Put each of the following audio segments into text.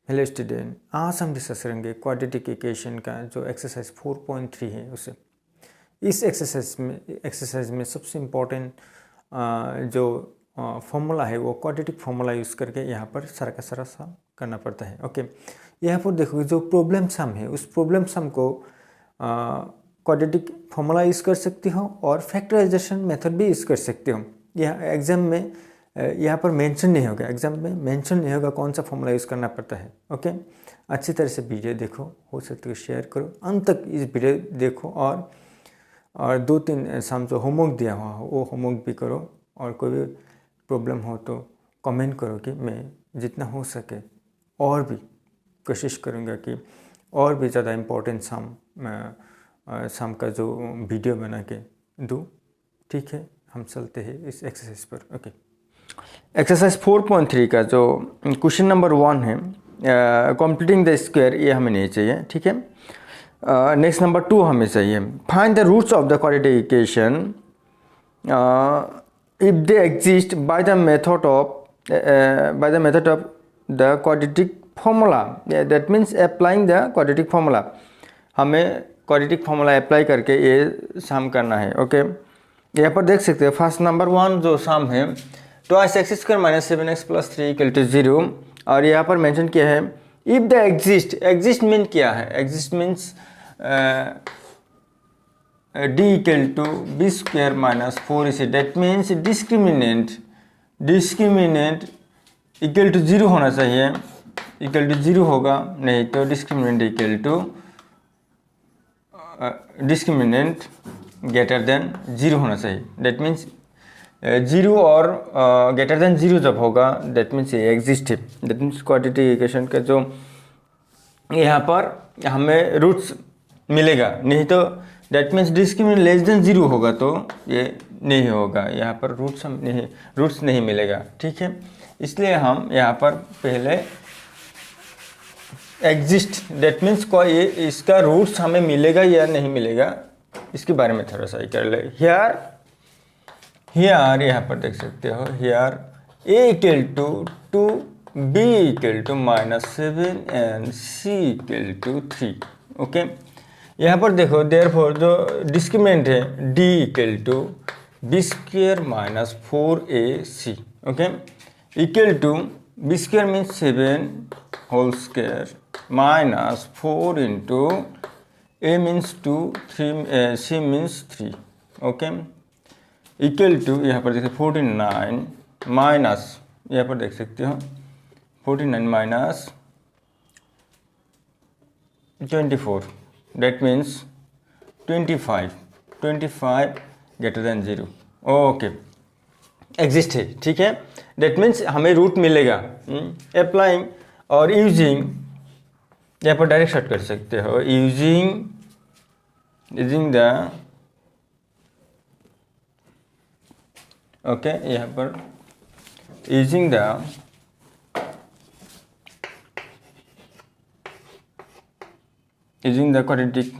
Hello student, आज हम discuss करेंगे क्वाड्रेटिक इक्वेशन का जो एक्सरसाइज 4.3 है उसे। इस एक्सरसाइज में सबसे इम्पोर्टेंट जो फॉर्मूला है वो क्वाड्रेटिक फॉर्मूला यूज़ करके यहाँ पर सारा का सारा सम करना पड़ता है। ओके, यहाँ पर देखो जो प्रॉब्लम सम है उस प्रॉब्लम सम को क्वाड्रेटिक फॉर्मूला यूज़ कर सकती हो और फैक्टराइजेशन मेथड भी यूज़ कर सकते हो। यह एग्जाम में यहाँ पर मेंशन नहीं होगा, एग्जाम में मेंशन नहीं होगा कौन सा फॉर्मूला यूज़ करना पड़ता है। ओके, अच्छी तरह से वीडियो देखो, हो सकता है शेयर करो, अंत तक इस वीडियो देखो और 2-3 सम जो होमवर्क दिया हुआ हो वो होमवर्क भी करो और कोई भी प्रॉब्लम हो तो कमेंट करो कि मैं जितना हो सके और भी कोशिश करूँगा कि और भी ज़्यादा इम्पोर्टेंट सम का जो वीडियो बना के दूँ। ठीक है, हम चलते हैं इस एक्सरसाइज पर। ओके, एक्सरसाइज 4.3 का जो क्वेश्चन नंबर 1 है, कंप्लीटिंग द स्क्वायर, ये हमें नहीं चाहिए। ठीक है, नेक्स्ट नंबर 2 हमें चाहिए। Find the roots of the quadratic equation if they exist by the method of the quadratic formula. That means applying the quadratic formula. हमें क्वाड्रेटिक फॉर्मूला अप्लाई करके ये सम करना है। ओके, यहाँ पर देख सकते हैं फर्स्ट नंबर 1 जो सम है, twice x square minus 7x plus 3 equal to 0। और यहाँ पर मेंशन किया है इफ द एग्जिस्ट मीन क्या है? Exist means d equal to B square minus 4ac। That means discriminant equal to 0 होना चाहिए। इक्वल टू 0 होगा, नहीं तो discriminant equal to discriminant greater than 0 होना चाहिए। डेट मीन्स 0 और ग्रेटर देन 0 जब होगा दैट मीन्स ये एग्जिस्ट है। दैट मीन्स क्वाड्रेटिक इक्वेशन का जो यहाँ पर हमें रूट्स मिलेगा, नहीं तो that means discriminant less than 0 होगा तो ये नहीं होगा, यहाँ पर रूट्स नहीं मिलेगा। ठीक है, इसलिए हम यहाँ पर पहले एग्जिस्ट, दैट मीन्स कोई इसका रूट्स हमें मिलेगा या नहीं मिलेगा इसके बारे में थोड़ा सा कर ले। हियर यहाँ पर देख सकते हो, here a equal to 2, b equal to minus 7 and c equal to 3। Okay, यहाँ पर देखो देयरफॉर जो डिस्क्रिमिनेंट है d equal to B square minus 4ac। Okay, equal to B square means 7 whole square minus 4 into a means 2, 3 c means 3। Okay, equal to यहाँ पर देखिए 49 minus, यहाँ पर देख सकते हो 49 minus 24। That means 25 greater than 0। Okay, exist है। ठीक है, डेट मीन्स हमें रूट मिलेगा। अप्लाइंग और यूजिंग, यहाँ पर डायरेक्ट शॉर्ट कर सकते हो, यूजिंग द ओके, यहाँ पर using the quadratic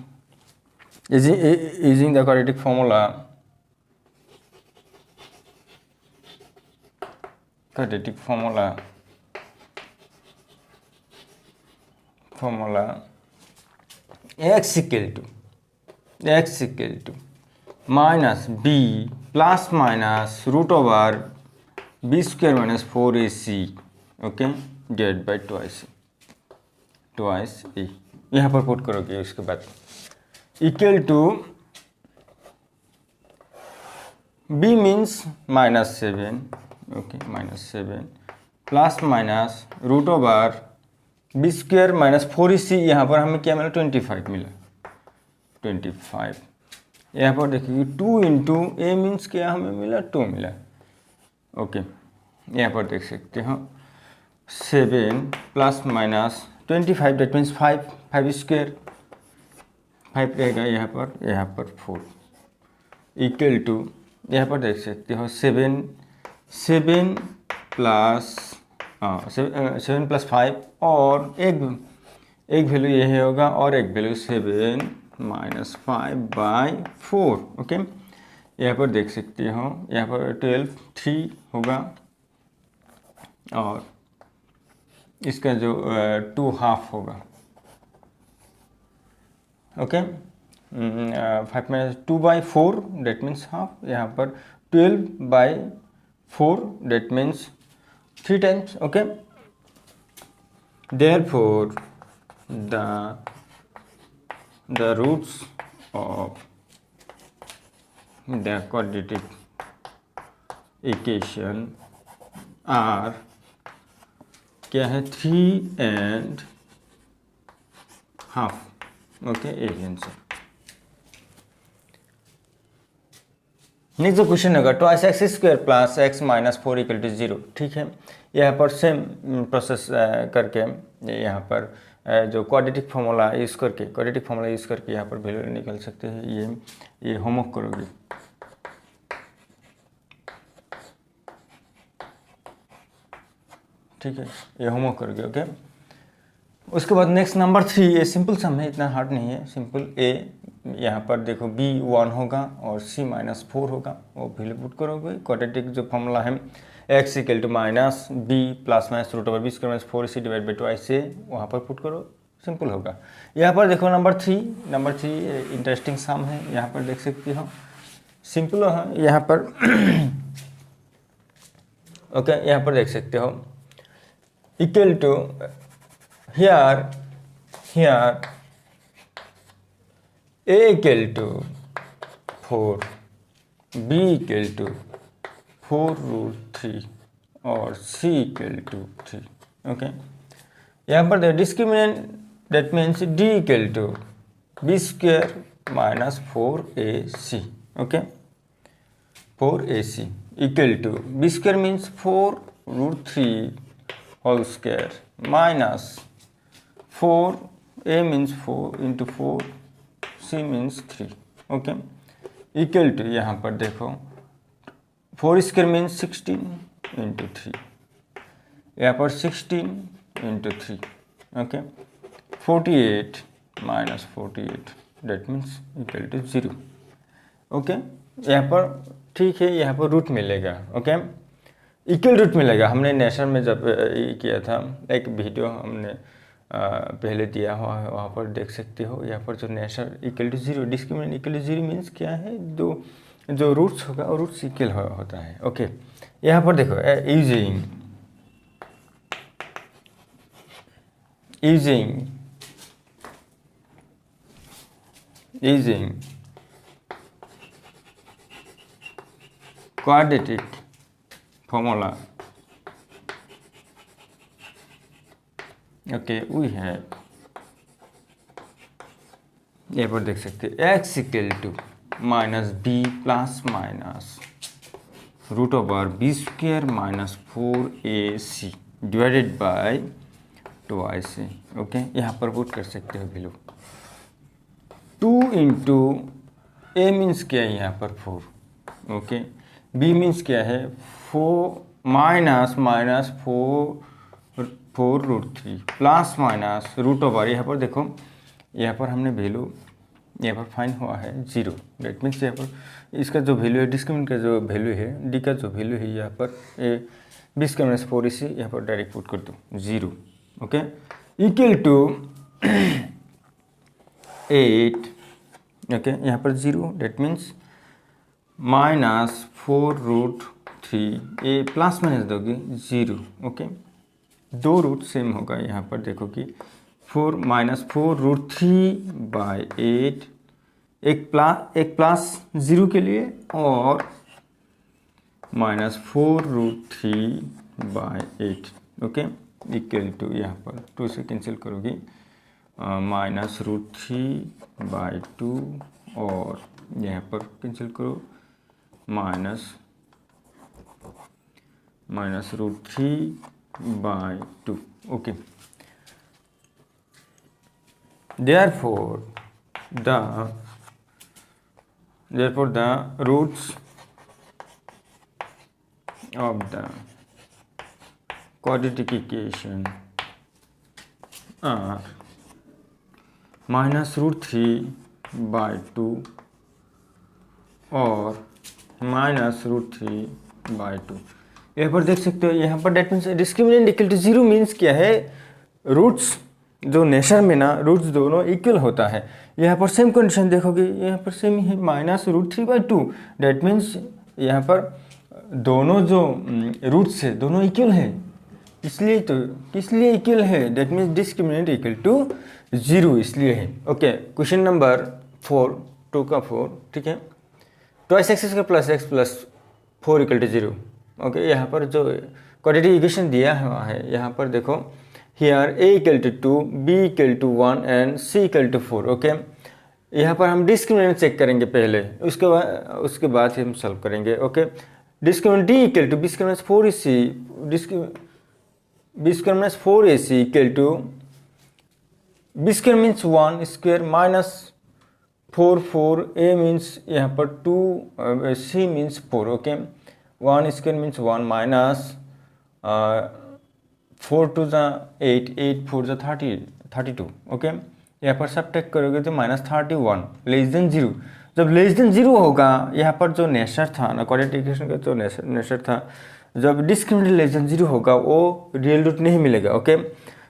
formula, x equal to minus b plus minus root over B square minus 4ac। Okay, divide by twice a। यहाँ पर पुट करोगे, उसके बाद equal to b means minus 7। Okay, minus 7 plus minus root over B square minus 4ac। यहाँ पर हमें क्या मिला? 25 मिला। 25 यहाँ पर देखिए 2 इंटू ए मीन्स क्या हमें मिला? 2 मिला। ओके, यहाँ पर देख सकते हो 7 plus minus 25 that means 5 square 5 रहेगा यहाँ पर 4 इक्वल टू, यहाँ पर देख सकते हो 7 प्लस 5 और एक वैल्यू यही होगा और एक वैल्यू 7 माइनस 5/4। ओके, यहाँ पर देख सकते हो, यहाँ पर 12 3 होगा और इसका जो 2/2 होगा, okay. 5 minus 2/4 that means half, यहाँ पर 12/4 date means 3 times, okay. Therefore the roots of the quadratic equation are क्या है 3.5, ओके। एक आंसर। नेक्स्ट जो क्वेश्चन होगा twice x square plus X minus 4 equal to 0, ठीक है। यहाँ पर सेम प्रोसेस करके यहाँ पर जो क्वाड्रेटिक फार्मूला यूज़ करके यहाँ पर वैल्यू निकल सकते हैं। ये होमवर्क करोगे, ठीक है, ये होमवर्क करोगे, ओके। उसके बाद नेक्स्ट नंबर 3, ये सिंपल सम है, इतना हार्ड नहीं है, सिंपल। ए यहाँ पर देखो b 1 होगा और c -4 होगा, वो वैल्यू पुट करोगे। क्वाड्रेटिक जो फॉर्मूला है x equal to minus b plus minus root over b square minus 4c divide by 2 ऐसे वहाँ पर पुट करो, सिंपल होगा। यहाँ पर देखो नंबर 3 इंटरेस्टिंग सम है, यहाँ पर देख सकते हो, सिंपल है यहाँ पर ओके। यहाँ पर देख सकते हो equal to here a equal to 4, b equal to 4√3 और c equal to 3, okay। यहाँ पर discriminant that means d equal to b square minus 4ac, okay। 4ac equal to b square means 4√3 whole square minus 4, a means 4 into 4, c means 3, okay. Equal to यहाँ पर देखो 4 square means 16 into 3, यहाँ पर 16 into 3, okay. 48 minus 48 that means equal to 0, okay. यहाँ पर ठीक है, यहाँ पर रूट मिलेगा, ओके, इक्वल रूट मिलेगा। हमने नेचर में जब ये किया था, एक वीडियो हमने पहले दिया हुआ है, वहाँ पर देख सकते हो। यहाँ पर जो nature equal to 0, discriminant equal to 0 means क्या है, जो रूट्स होगा और रूट्स इक्वल होता है, ओके। यहाँ पर देखो using quadratic formula, okay, we have, यहाँ पर देख सकते हैं x equal to minus B plus minus root over B square minus 4ac divided by 2ac, okay. यहाँ पर पुट कर सकते हो वैल्यू 2 इंटू a मीन्स क्या है यहाँ पर 4, ओके। b मीन्स क्या है 4 minus 4√3 plus minus root over, यहाँ पर देखो, यहाँ पर हमने वैल्यू यहाँ पर फाइन हुआ है 0, डेट मीन्स यहाँ पर इसका जो वैल्यू है, डिस्क्रिमिनेंट का जो वैल्यू है, डी का जो वैल्यू है यहाँ पर बी स्क्वायर माइनस 4ac, यहाँ पर डायरेक्ट पुट कर दो 0, ओके। इक्वल टू 8, ओके, यहाँ पर 0 that means minus 4√3, A plus minus दोगे 0, ओके। दो रूट सेम होगा, यहाँ पर देखो कि 4 माइनस 4√3/8, एक प्लस 0 के लिए और माइनस 4√3/8, ओके। इक्वल टू यहाँ पर 2 से कैंसिल करोगे माइनस √3/2 और यहाँ पर कैंसिल करो minus √3/2, okay. Therefore the roots of the quadratic equation are minus √3/2 और माइनस √3/2। यहाँ पर देख सकते हो, यहाँ पर that means discriminant equal to 0 means क्या है, रूट्स जो नेचर में ना रूट्स दोनों इक्वल होता है। यहाँ पर सेम कंडीशन देखोगे, यहाँ पर सेम ही है -√3/2, डेट मीन्स यहाँ पर दोनों जो रूट्स है दोनों इक्वल है, इसलिए तो इसलिए इक्वल है, that means discriminant equal to 0 इसलिए है। ओके, क्वेश्चन नंबर 4, 2 का 4, ठीक है। Twice x square plus x plus 4 equal to 0। Okay, यहाँ पर जो क्वाड्रेटिक इक्वेशन दिया हुआ है, यहाँ पर देखो here a equal to 2, b equal to 1 and c equal to 4। Okay, यहाँ पर हम डिस्क्रिमिनेंट चेक करेंगे पहले, उसके बाद हम सॉल्व करेंगे। Okay, discriminant d equal to b square minus 4ac, b square minus 4ac equal to b square means 1 square minus 4 a means यहाँ पर 2, c means 4। Okay, 1 square means 1 minus 4 2 ज़ा 8, 8 4 ज़ा 32। ओके, यहाँ पर सब टेक करोगे तो -31 लेस देन 0। जब लेस देन 0 होगा, यहाँ पर जो नेचर था ना क्वाड्रेटिक इक्वेशन का जो नेचर था, जब डिस्क्रिमिनेंट लेस देन 0 होगा वो रियल रूट नहीं मिलेगा। Okay,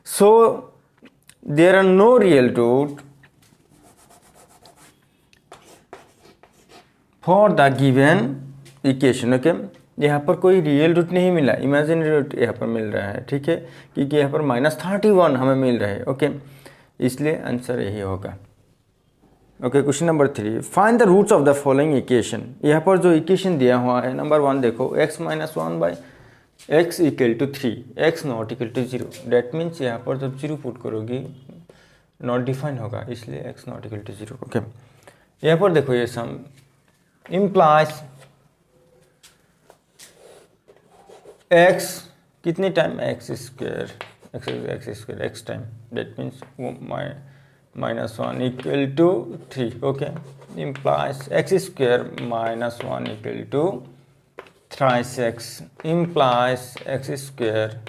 so there are no real root for the given equation. Okay, यहाँ पर कोई रियल रूट नहीं मिला, इमेजिनरी रूट यहाँ पर मिल रहा है, ठीक है, क्योंकि यहाँ पर -31 हमें मिल रहा है। ओके, इसलिए आंसर यही होगा। Okay, question number 3, find the roots of the following equation. यहाँ पर जो इक्वेशन दिया हुआ है, नंबर 1 देखो, x - 1/x equal to 3, x not equal to 0, that means यहाँ पर जब 0 पुट करोगी नॉट डिफाइन होगा, इसलिए x not equal to 0। Okay, यहाँ पर देखो, ये सम इम्प्लाइज x कितने time, x square x time, that means -1 equal to 3। Okay, implies x square -1 equal to thrice x, implies x square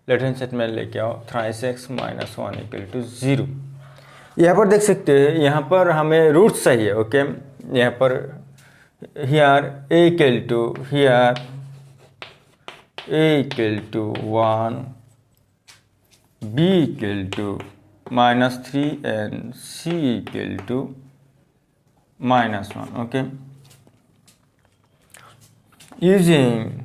left hand side में लेके आओ, thrice x -1 equal to 0। यहाँ पर देख सकते हैं, यहाँ पर हमें रूट चाहिए। ओके, यहाँ पर here a equal to here a equal to 1, b equal to -3 and c equal to -1. Okay, using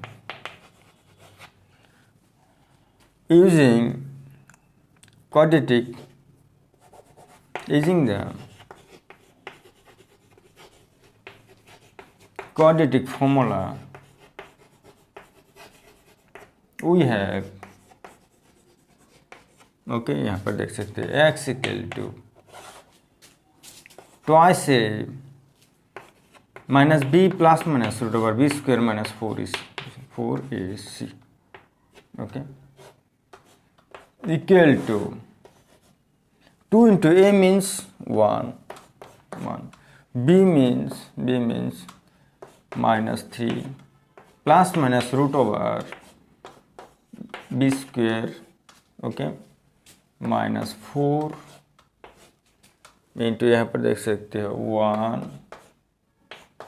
the quadratic formula we have, okay, यहाँ पर देख सकते हैं x equal to twice a minus b plus minus root over b square minus 4ac। Okay, equal to 2 into a means 1, b means -3 plus minus root over b square, okay, -4 into यहाँ पर देख सकते हो 1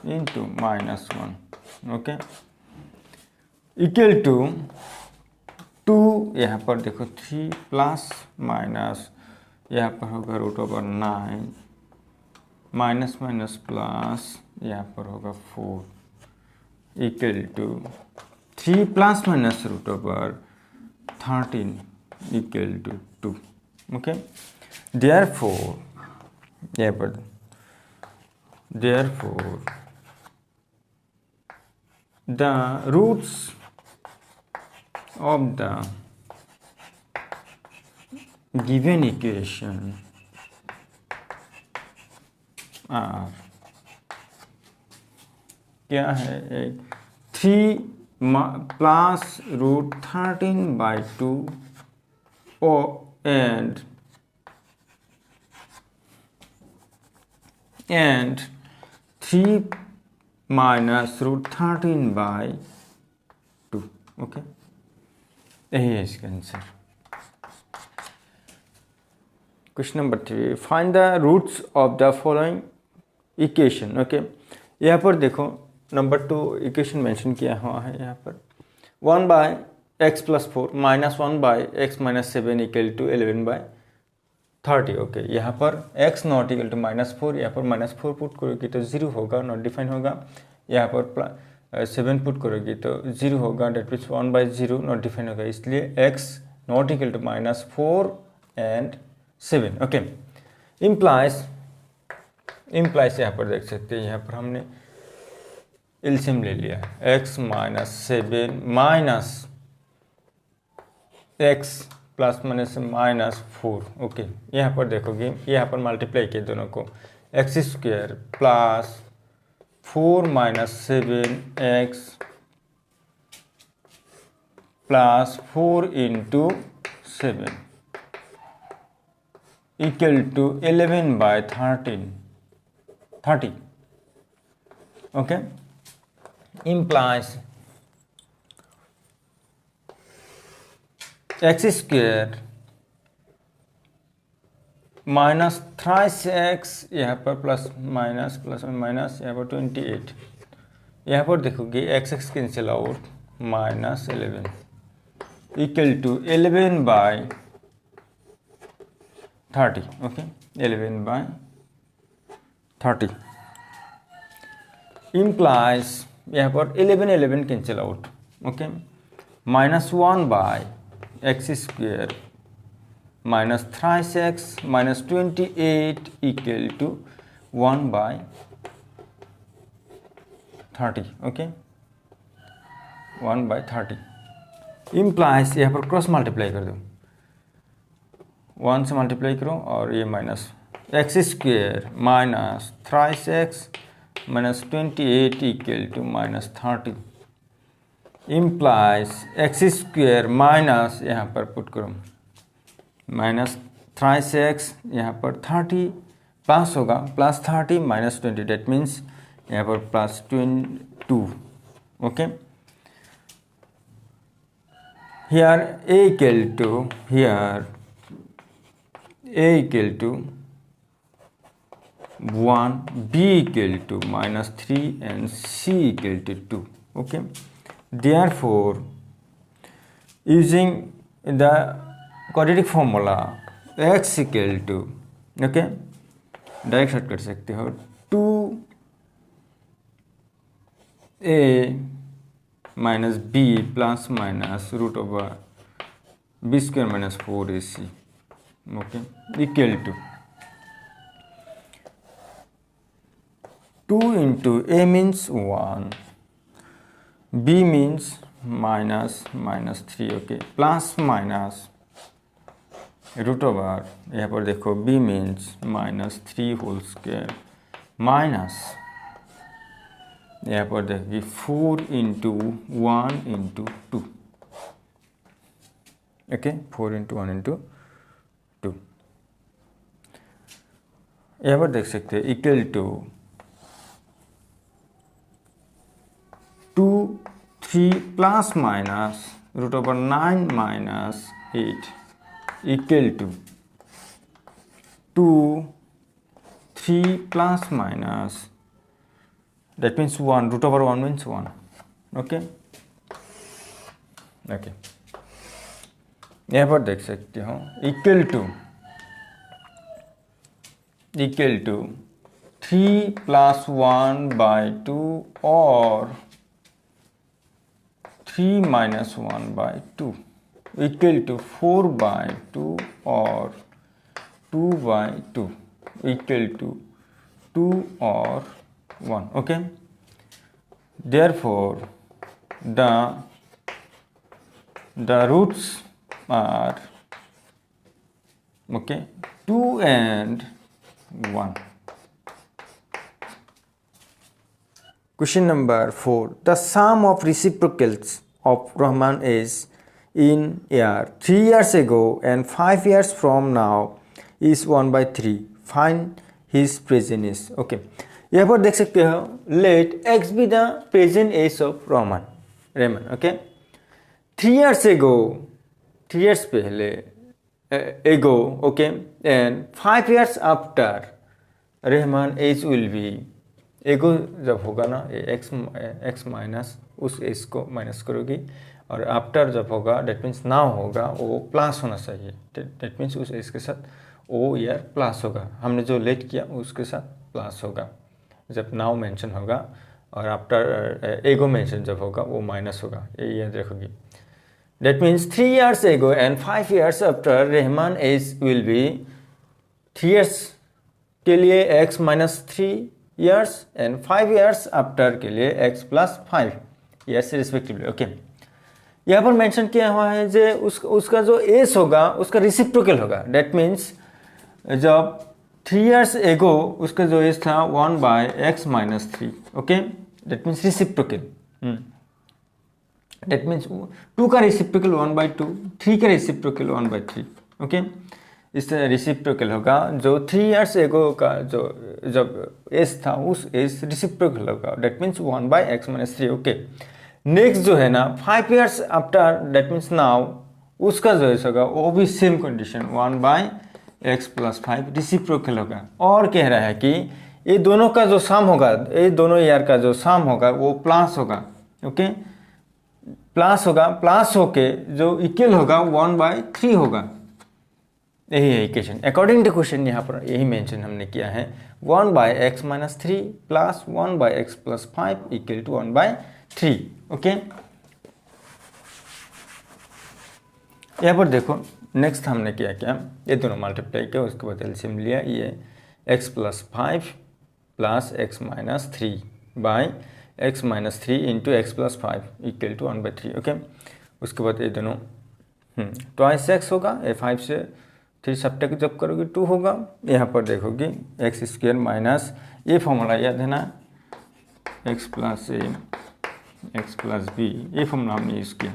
into -1। Okay, equal to 2, यहाँ पर देखो 3 plus minus यहाँ पर होगा रूट ओवर 9 माइनस प्लस यहाँ पर होगा 4 equal to 3 plus minus root over 13 equal to 2। Okay, therefore the roots of the given equation are क्या है, 3 plus root 13/2 and 3 minus root 13/2। Okay, यही है इसका answer. Question number 3, find the roots of the following equation. Okay, यहाँ पर देखो number 2 equation mention किया हुआ है यहाँ पर। 1 by x plus 4 minus 1 by x minus 7 equal to 11/30। Okay, यहाँ पर x नॉट इक्वल टू -4, यहाँ पर -4 पुट करोगी तो 0 होगा, नॉट डिफाइन होगा। यहाँ पर 7 पुट करोगी तो 0 होगा, डेट मीन्स 1/0 नॉट डिफाइन होगा, इसलिए x not equal to -4 and 7। Okay, implies यहाँ पर देख सकते हैं, यहाँ पर हमने एलसीएम ले लिया, x minus 7 minus x plus minus 4। Okay, यहाँ पर देखोगे, यहाँ पर मल्टीप्लाई किए दोनों को, x square plus 4 minus 7x plus 4 into 7 equal to 11/30। Okay, implies x square minus thrice x, यहाँ पर प्लस माइनस यहाँ पर 28, यहाँ पर देखोगे x cancel out, -11 equal to 11/30। Okay, 11/30 implies यहाँ पर 11 cancel out. Okay, -1 by x square minus thrice x minus 28 equal to 1/30। Okay, 1/30 implies, यहाँ पर क्रॉस मल्टीप्लाई कर दो, 1 से मल्टीप्लाई करो और ये minus x square minus thrice x minus 28 equal to -30 implies x square minus, यहाँ पर पुट करो माइनस थ्राइस एक्स, यहाँ पर 30 प्लस होगा, प्लस 30 माइनस 20, डेट मीन्स यहाँ पर plus 22। Okay, here a equal to 1, b equal to -3 and c equal to 2. Okay, therefore using the quadratic formula x equal to, okay, direct short कर सकते हो, 2a minus b plus minus √b² minus 4ac। Okay, equal to 2 into a means 1, b means -3। Okay, plus minus √ यहाँ पर देखो b means -3 whole square minus यहाँ पर देखिए 4 into 1 into 2। Okay, 4 into 1 into 2, यहाँ पर देख सकते हैं equal to 2 3 plus minus √9 minus 8 equal to 2 3 plus minus, that means 1, √1 means 1. Okay, okay, यहाँ पर देख सकते हो इक्वल टू 3 प्लस 1/2 और 3 माइनस 1/2 इक्वल टू 4/2 और 2/2 इक्वल टू 2 और 1. Okay, therefore the roots are, okay, 2 and 1. Question number 4. The sum of reciprocals of Rahman is in year 3 years ago and 5 years from now is 1/3. Find his present age. Okay, यहाँ पर देख सकते हो, let x be the present age of Rahman. Okay, 3 years ago, 3 years पहले ago. Okay, and 5 years after Rahman age will be, ago जब होगा ना, x minus उस एज को माइनस करोगी, और आफ्टर जब होगा डेट मीन्स नाउ होगा वो प्लस होना चाहिए, डेट मीन्स उस इसके साथ ओ ईयर प्लस होगा, हमने जो लेट किया उसके साथ प्लस होगा जब नाउ मेंशन होगा, और आफ्टर एगो मेंशन जब होगा वो माइनस होगा, ये याद रखोगी। That means 3 years ago and 5 years after Rahman age will be 3 years के लिए x minus 3 years and 5 years after के लिए x plus 5 years respectively. Okay, यहाँ पर मेंशन किया हुआ है जो उसका जो एज होगा उसका रिसिप्रोकल होगा। डेट मीन्स जब 3 years एगो उसका जो एज था 1/x minus 3। Okay, that means reciprocal. Date means 2 का रिसिप्रोकल 1/2, 3 का रिसिप्रोकल 1/3। ओके, इस तरह रिसिप्रोकल होगा जो 3 years एगो का जो जब एज था उस एज रिसिप्रोकल होगा। That means 1/x minus 3। Okay, next जो है ना 5 years after that means now उसका जो एज होगा वो भी same condition 1/x plus 5 reciprocal होगा। और कह रहा है कि ये दोनों का जो सम होगा, ये दोनों ईयर का जो सम होगा वो प्लस होगा। ओके, प्लस होगा, प्लस होके जो इक्वल होगा 1/3 होगा। यही है इक्वेशन अकॉर्डिंग टू क्वेश्चन। यहाँ पर यही मेंशन हमने किया है 1/x minus 3 plus 1/x plus 5 equal to 1/3। Okay, यहाँ पर देखो नेक्स्ट हमने किया क्या, ये दोनों मल्टीप्लाई किया उसके बाद एलसीएम लिया, ये x plus 5 plus x minus 3 by x minus 3 into x plus 5 equal to 1/3। Okay, उसके बाद ये दोनों ट्वाइस x होगा, ये 5 से 3 सब्ट्रैक्ट जब करोगे 2 होगा। यहाँ पर देखोगे एक्स स्क्वायर माइनस ये फॉर्मूला याद है ना, x plus a x plus b, ये फॉर्मूला हमने यूज़ किया,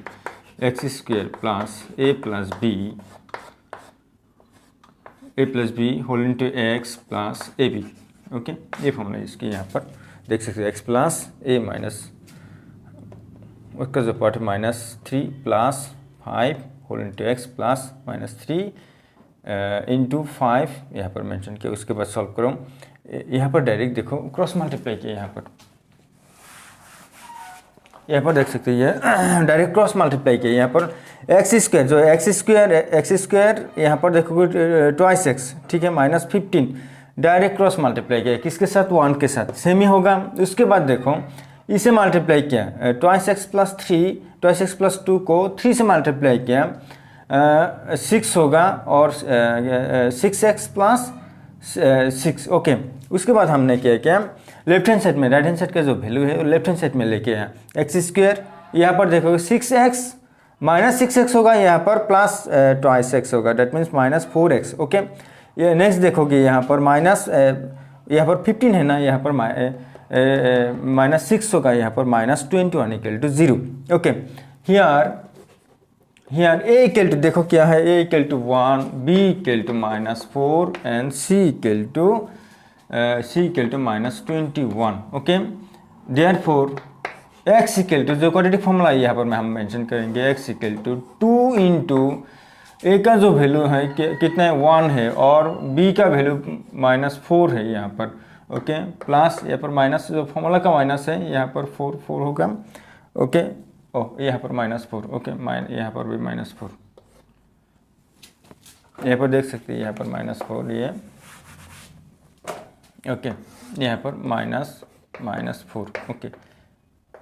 x square plus a plus b whole into x plus a b. Okay, ये फॉर्मूला यूज़ किया। यहाँ पर देख सकते हो एक्स प्लस ए माइनस उसका जो पार्ट है minus 3 plus 5 whole into x plus minus 3 into 5 यहाँ पर मेंशन किया। उसके बाद सॉल्व करो, यहाँ पर डायरेक्ट देखो क्रॉस मल्टीप्लाई किया, यहाँ पर देख सकते हैं डायरेक्ट क्रॉस मल्टीप्लाई किया। यहाँ पर एक्स स्क्वायर जो एक्स स्क्वायर यहाँ पर देखोगे ट्वाइस एक्स, ठीक है, माइनस 15 डायरेक्ट क्रॉस मल्टीप्लाई किया, किसके साथ 1 के साथ, सेम ही होगा। उसके बाद देखो इसे मल्टीप्लाई किया, twice x plus 3 twice x plus 2 को 3 से मल्टीप्लाई किया 6 होगा, और 6x प्लस 6। ओके, उसके बाद हमने किया क्या, लेफ्ट हैंड साइड में राइट हैंड साइड का जो वैल्यू है वो लेफ्ट हैंड साइड में लेके आया, एक्स स्क्वायर यहाँ पर देखोगे 6x माइनस 6x होगा, यहाँ पर प्लस ट्वाइस एक्स होगा, that means minus 4x। Okay, ये नेक्स्ट देखोगे यहाँ पर माइनस यहाँ पर 15 है ना, यहाँ पर माइनस 6 होगा, यहाँ पर minus 21 equal to 0। Okay, here A equal to देखो क्या है, A equal to 1, B equal to minus 4 and C equal to minus 21। Okay, therefore x equal to जो क्वाड्रेटिक फॉर्मूला यहाँ पर हम मेंशन करेंगे, x equal to 2 into A का जो वैल्यू है कितना है 1 है, और बी का वैल्यू माइनस 4 है यहाँ पर। ओके, प्लस यहाँ पर माइनस जो फॉर्मूला का माइनस है यहाँ पर 4 होगा। ओके, यहाँ पर माइनस 4। ओके, यहाँ पर भी माइनस 4, यहाँ पर देख सकते हैं यहाँ पर माइनस 4 ये। ओके, यहाँ पर minus 4। Okay,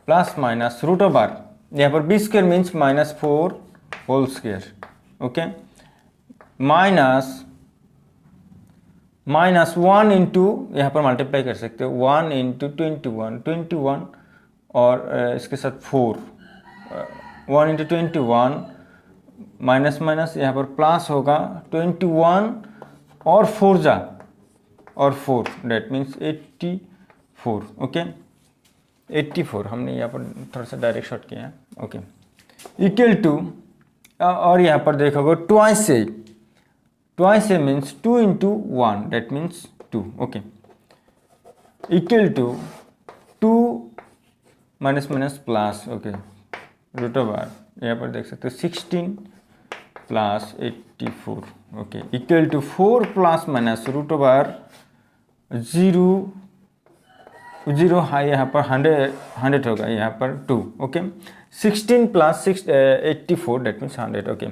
plus minus root of r, यहाँ पर b square means minus 4 whole square. Okay, minus 1 into यहाँ पर मल्टीप्लाई कर सकते हो 1 इंटू 21 और इसके साथ 4 1 इंटू 21 माइनस यहाँ पर प्लस होगा 21 और 4 डेट मीन्स 84। ओके, 84 हमने यहाँ पर थोड़ा सा डायरेक्ट शॉर्ट किया है। ओके, इक्वल टू और यहाँ पर देखोगे twice a means 2 into 1 that means 2। Okay, equal to 2 minus plus. Okay, root of r यहाँ पर देख सकते हो 16 plus 84। Okay, equal to 4 plus minus root of r 0 है, यहाँ पर 100 होगा, यहाँ पर 2। Okay, 16 plus 84 that means 100। Okay,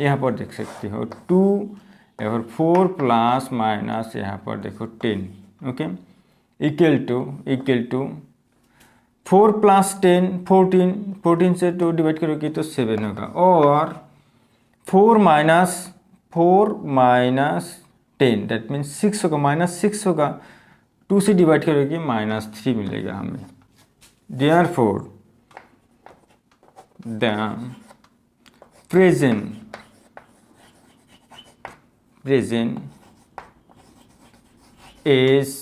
यहाँ पर देख सकते हो 2 और 4 प्लस माइनस यहाँ पर देखो 10। ओके, इक्वल टू 4 प्लस 10 14 से 2 डिवाइड करोगे तो 7 होगा, और 4 माइनस 10 डेट मीन्स 6 होगा, -6 होगा, 2 से डिवाइड करोगे -3 मिलेगा हमें। Therefore the present age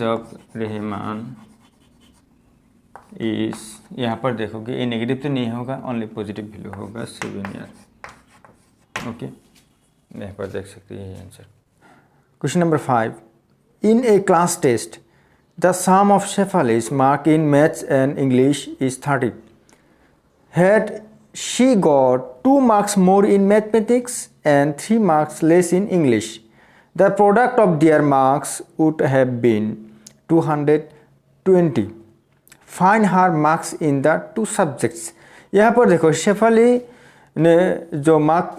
of Rahman is, यहाँ पर देखोगे ये नेगेटिव तो नहीं होगा, ओनली पॉजिटिव वैल्यू होगा 7 ईयर। ओके, यहाँ पर देख सकते हैं answer. Question number 5. In a class test, the sum of Shefali's mark in maths and English is 30. Had she got 2 marks more in mathematics and 3 marks less in English, the product of their marks would have been 220. Find her marks in the 2 subjects. यहाँ पर देखो शेफाली ने जो mark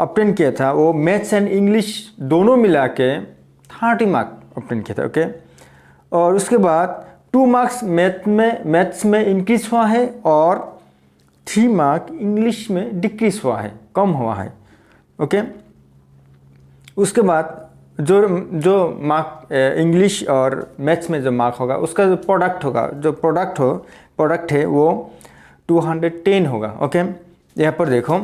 obtain किया था वो maths and English दोनों मिला के 30 मार्क ऑब्टेन किया था। ओके, और उसके बाद 2 मार्क्स मैथ्स में इंक्रीज हुआ है और 3 मार्क इंग्लिश में डिक्रीज हुआ है, कम हुआ है। ओके, उसके बाद जो मार्क इंग्लिश और मैथ्स में जो मार्क होगा उसका जो प्रोडक्ट है वो 210 होगा। ओके, यहाँ पर देखो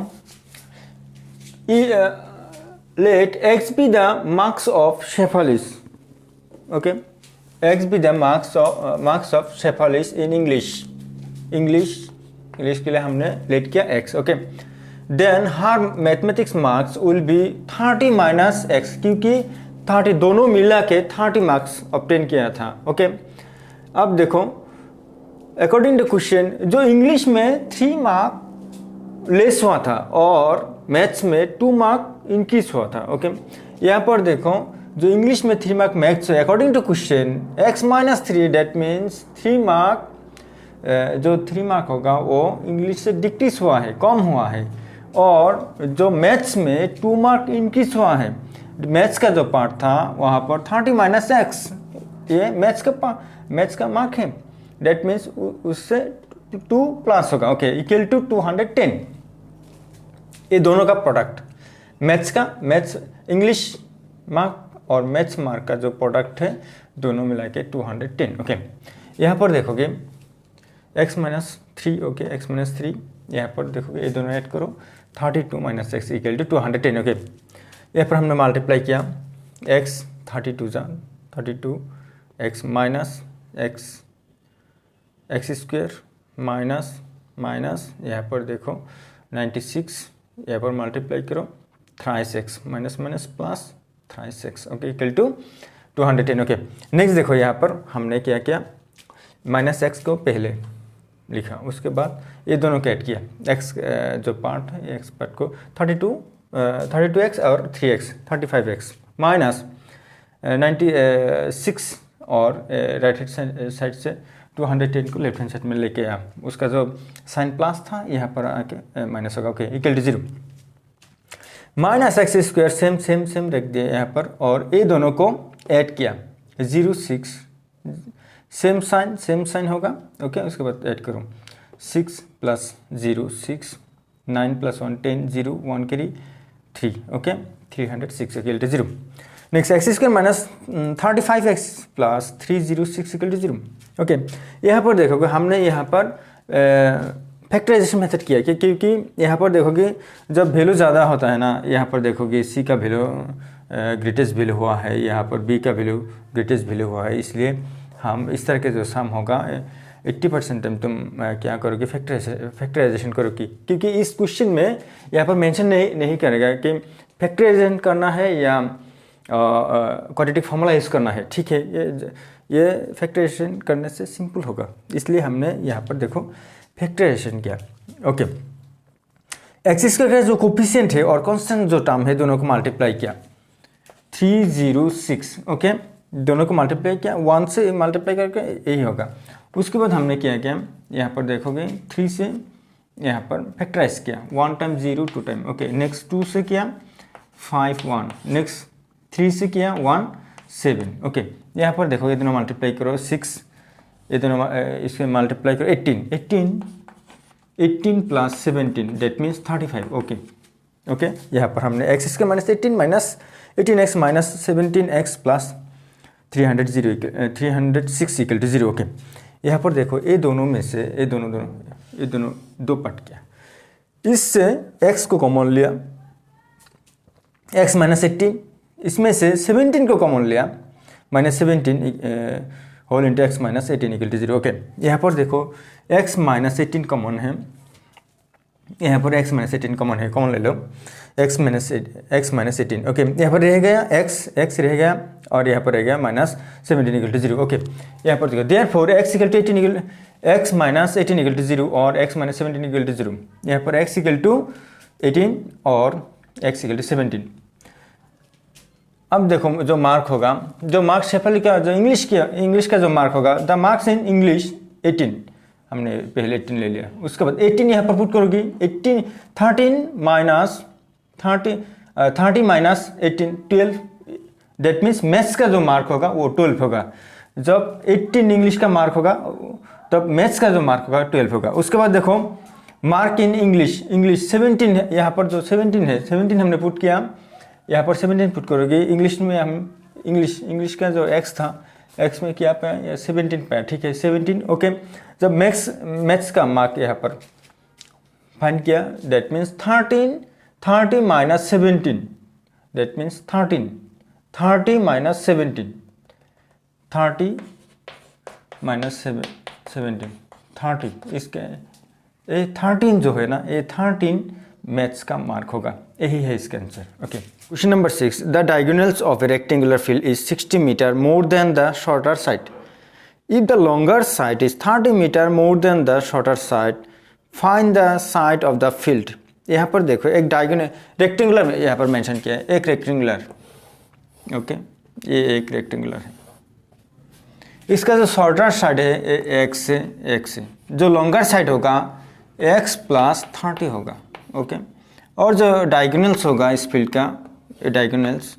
let x be the marks of Shefali's. Okay, x be the marks of Shefali's in English के लिए हमने लेट किया x। Okay, then her mathematics marks will be 30 minus x, क्योंकि 30 दोनों मिला के 30 मार्क्स ऑब्टेन किया था। ओके, अब देखो अकॉर्डिंग टू क्वेश्चन जो इंग्लिश में 3 मार्क लेस हुआ था और मैथ्स में 2 मार्क इंक्रीज हुआ था। ओके, यहाँ पर देखो जो इंग्लिश में 3 मार्क मैथ्स है, according to question x minus 3 that means 3 mark जो 3 मार्क होगा वो इंग्लिश से डिक्रीज हुआ है, कम हुआ है, और जो मैथ्स में 2 मार्क इंक्रीज हुआ है। मैथ्स का जो पार्ट था वहाँ पर 30 माइनस x, ये मैथ्स का मार्क है, डेट मीन्स उससे 2 प्लस होगा। Okay, equal to 210। ये दोनों का प्रोडक्ट मैथ्स इंग्लिश मार्क और मैथ्स मार्क का जो प्रोडक्ट है दोनों मिला के 210। ओके, यहाँ पर देखोगे x minus 3। Okay, x minus 3 यहाँ पर देखोगे ये दोनों ऐड करो 32 minus x equal to 210। Okay, यहाँ पर हमने मल्टीप्लाई किया x 32 x minus x square minus यहाँ पर देखो 96, यहाँ पर मल्टीप्लाई करो thrice x minus plus thrice x। Okay, equal to 210। Okay, next देखो यहाँ पर हमने क्या किया, माइनस x को पहले लिखा, उसके बाद ये दोनों को ऐड किया, x जो पार्ट है x पार्ट को 32x और 3x 35x माइनस 96 और राइट हैंड साइड से 210 को लेफ्ट हैंड साइड में लेके आया, उसका जो साइन प्लस था यहाँ पर आके माइनस होगा। Okay, equal to 0 minus x square same रख दिया यहाँ पर, और ये दोनों को ऐड किया 06 सेम साइन होगा। ओके, उसके बाद ऐड करो 6 plus 0 6 9 plus 1 10 0 1 carry 3। Okay, 306 equal to 0। Next x square minus 35x plus 306 equal to 0। Okay, यहाँ पर देखोगे हमने यहाँ पर फैक्टराइजेशन मेथड किया क्योंकि यहाँ पर देखोगे जब वैल्यू ज़्यादा होता है ना, यहाँ पर देखोगे c का वैल्यू ग्रेटेस्ट वैल्यू हुआ है, यहाँ पर b का वैल्यू ग्रेटेस्ट वैल्यू हुआ है, इसलिए हम इस तरह के जो सम होगा 80% टाइम तुम क्या करोगे फैक्टराइजेशन करोगे, क्योंकि इस क्वेश्चन में यहाँ पर मेंशन नहीं करेगा कि फैक्टराइजेशन करना है या क्वाड्रेटिक फार्मूला यूज़ करना है। ठीक है, ये फैक्टराइजेशन करने से सिंपल होगा, इसलिए हमने यहाँ पर देखो फैक्टराइजेशन किया। ओके, एक्स स्क्वायर का जो कोफिशिएंट है और कांस्टेंट जो टर्म है दोनों को मल्टीप्लाई किया 306। ओके, दोनों को मल्टीप्लाई किया, 1 से मल्टीप्लाई करके यही होगा। उसके बाद हमने किया क्या, यहाँ पर देखोगे 3 से यहाँ पर फैक्टराइज किया, 1 टाइम 0 2 टाइम, ओके। नेक्स्ट 2 से किया 5 1, नेक्स्ट 3 से किया 1 7, ओके। यहाँ पर देखो ये दोनों मल्टीप्लाई करो 6, ये दोनों इसके मल्टीप्लाई करो 18 plus 17 that means 35, okay okay. यहाँ पर हमने x square minus 18 minus 18x minus 17x plus 306 equal to 0, okay. यहाँ पर देखो ये दोनों में से ये दोनों दो पार्ट किया, इससे x को कॉमन लिया, x माइनस 18, इसमें से 17 को कॉमन लिया, minus 17 whole into x minus 18 equal to 0, okay. यहाँ पर देखो x माइनस 18 कॉमन है, यहाँ पर x माइनस 18 कॉमन है, कॉमन ले लो, x माइनस 18, ओके। यहाँ पर रह गया x रह गया और यहाँ पर रह गया माइनस 17 इक्वल टू 0, ओके। यहाँ पर देखो therefore x equal to 18 equal x minus 18 equal to 0 और x माइनस 17 इक्वल टू 0। यहाँ पर x इक्वल टू 18 और x इक्वल टू 17। अब देखो जो मार्क होगा, जो मार्क शेफल का जो इंग्लिश का जो मार्क होगा, द मार्क्स इन इंग्लिश 18, हमने पहले 18 ले लिया, उसके बाद 18 यहाँ पर पुट करोगी, 30 माइनस 18 12, दैट मीन्स मैथ्स का जो मार्क होगा वो 12 होगा। जब 18 इंग्लिश का मार्क होगा तब मैथ्स का जो मार्क होगा 12 होगा। उसके बाद देखो मार्क इन इंग्लिश 17 है, यहाँ पर जो 17 है 17 हमने पुट किया, यहाँ पर 17 पुट करोगे। इंग्लिश में हम इंग्लिश का जो x था, x में क्या पाया, या 17 पाया, ठीक है 17, ओके। जब मैथ्स का मार्क यहाँ पर फाइंड किया, that means 30 minus 17, that means 30 minus 17, 30 minus 17 30, इसका ये 13 जो है ना, ये 13 मैथ्स का मार्क होगा, यही है इसका answer, okay. Question number 6, the diagonals of a rectangular field is 60 metre more than the shorter side. If the longer side is 30 metre more than the shorter side, find the side of the field. यहाँ पर देखो एक diagonal rectangular यहाँ पर mention किया है, एक rectangular, okay, ये एक रेक्टेंगुलर है, इसका जो शॉर्टर साइड है x से, जो लॉन्गर साइड होगा x प्लस 30 होगा, ओके। और जो डायगोनल्स होगा इस फील्ड का, डायगोनल्स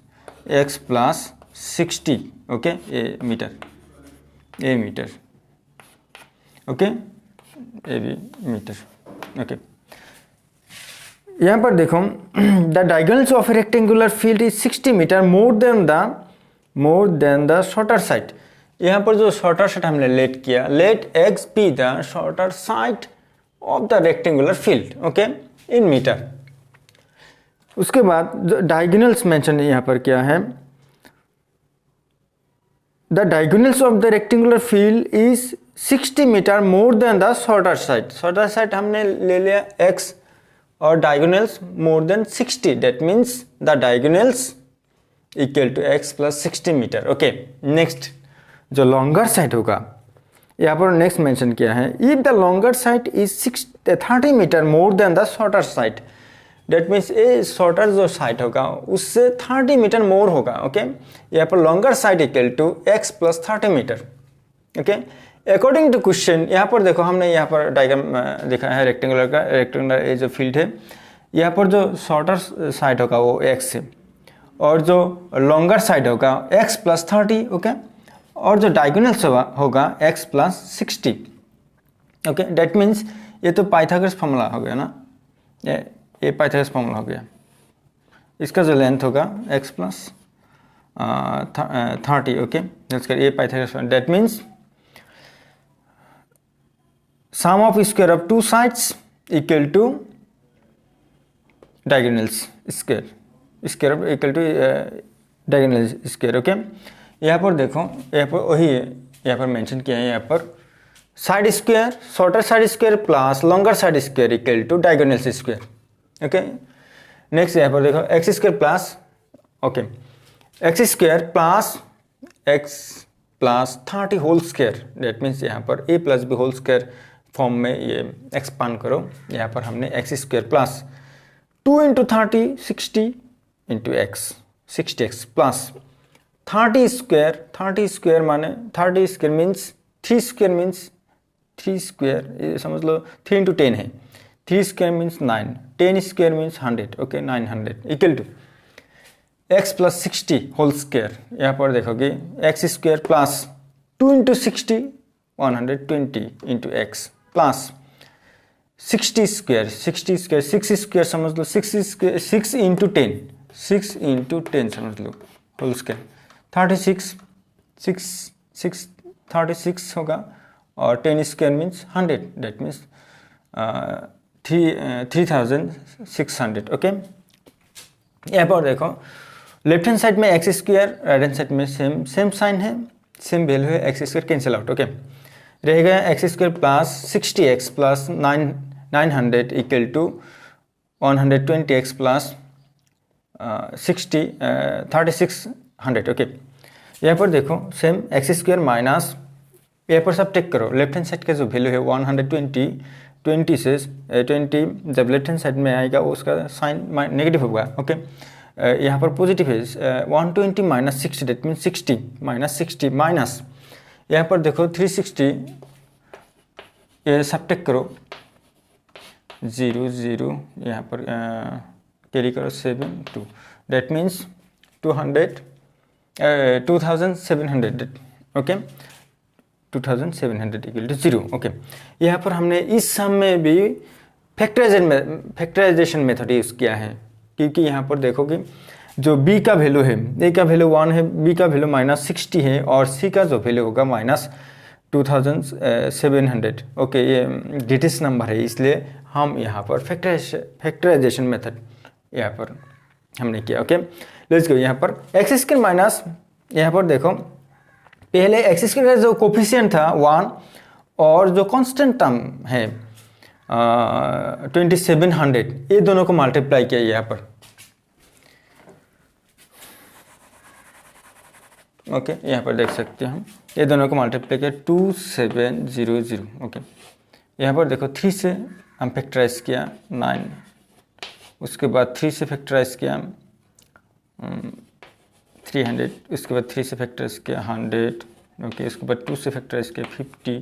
x प्लस 60, ओके, ये मीटर, ओके, ये भी मीटर, ओके। यहाँ पर देखो the diagonals of a rectangular field is 60 metre more than the shorter side. यहाँ पर जो शॉर्टर साइड हमने लेट किया, let x be the shorter side of the rectangular field, okay, in metre. उसके बाद जो डायगोनल्स मेंशन यहाँ पर क्या है, the diagonals of the rectangular field is 60 metre more than the shorter side. Shorter side हमने ले लिया x और diagonals more than 60, that means the diagonals equal to x plus 60 metre, okay. Next जो longer side होगा, यहाँ पर next mention किया है, if the longer side is 30 metre more than the shorter side, that means ये shorter जो side होगा उससे 30 मीटर मोर होगा, ओके। यहाँ पर longer side equal to x plus 30 metre, okay. According to question, यहाँ पर देखो हमने यहाँ पर डायग्राम दिखा है रेक्टेंगुलर का, रेक्टेंगुलर ये जो फील्ड है, यहाँ पर जो शॉर्टर साइड होगा वो x है और जो लॉन्गर साइड होगा x प्लस 30, ओके। और जो डायगोनल्स होगा x plus 60, okay. That means ये तो पाइथागोरस फॉर्मूला हो गया ना, ये पाइथागोरस फॉर्मूला हो गया। इसका जो लेंथ होगा x प्लस 30, ओके, ये Pythagoras, that means sum of square of two sides equal to diagonals square of equal to diagonals square, okay. यहाँ पर देखो, यहाँ पर वही है, यहाँ पर मेंशन किया है, यहाँ पर side square, shorter side square plus longer side square equal to diagonals square, okay. Next यहाँ पर देखो x square plus, okay, x square plus x plus 30 whole square, that means यहाँ पर a plus b whole square form में ये expand करो। यहाँ पर हमने x square plus 2 into 30 60 into x 60x plus 30 square माने 30 square means 3 square means 3 square, ये समझ लो 3 इंटू 10 है, 3 square means 9, 10 square means 100, okay 900 equal to x plus 60 whole square. यहाँ पर देखोगे x square plus 2 into 60 120 into x plus 60 square 6 square समझ लो 6 इंटू 10 6 इंटू 10 समझ लो होल स्क्वायर 36 होगा और 10 square means 100, that means 3600, okay. यहाँ पर देखो लेफ्ट हैंड साइड में x square, right hand side में सेम साइन है, सेम वैल्यू है, x square cancel out, okay. रहेगा x square plus 60x plus 900 equal to 120x plus 3600, okay. यहाँ पर देखो सेम एक्स स्क्वायर माइनस, यहाँ पर सब टेक करो, लेफ्ट हैंड साइड का जो वैल्यू है 120 से 20 जब लेफ्ट हैंड साइड में आएगा उसका साइन नेगेटिव होगा, ओके। यहाँ पर पॉजिटिव है 120 minus 60, that mean 60 minus 60 minus यहाँ पर देखो 360, ये सब टेक करो 0 0 यहाँ पर कैरी करो 7 2, that means 2700, okay 2700 equal to 0, okay. यहाँ पर हमने इस सम में भी फैक्टराइजेशन मेथड यूज़ किया है, क्योंकि यहाँ पर देखोगे जो b का वैल्यू है, a का वैल्यू 1 है, b का वैल्यू माइनस 60 है और c का जो वैल्यू होगा माइनस 2700, ओके। ये ग्रेटेस्ट नंबर है, इसलिए हम यहाँ पर फैक्टराइजेशन मेथड यहाँ पर हमने किया, ओके। Let's go. यहाँ पर एक्स स्क्वायर माइनस, यहाँ पर देखो पहले एक्स स्क्वायर का जो कोफिशिएंट था 1 और जो कांस्टेंट टर्म है 2700, ये दोनों को मल्टीप्लाई किया यहाँ पर, ओके। यहाँ पर देख सकते हैं हम ये दोनों को मल्टीप्लाई किया 2700, ओके। यहाँ पर देखो 3 से हम फैक्टराइज किया 9, उसके बाद 3 से फैक्टराइज किया 300, उसके बाद 3 से फैक्टराइज किया 100, ओके। उसके बाद 2 से फैक्टराइज किया 50,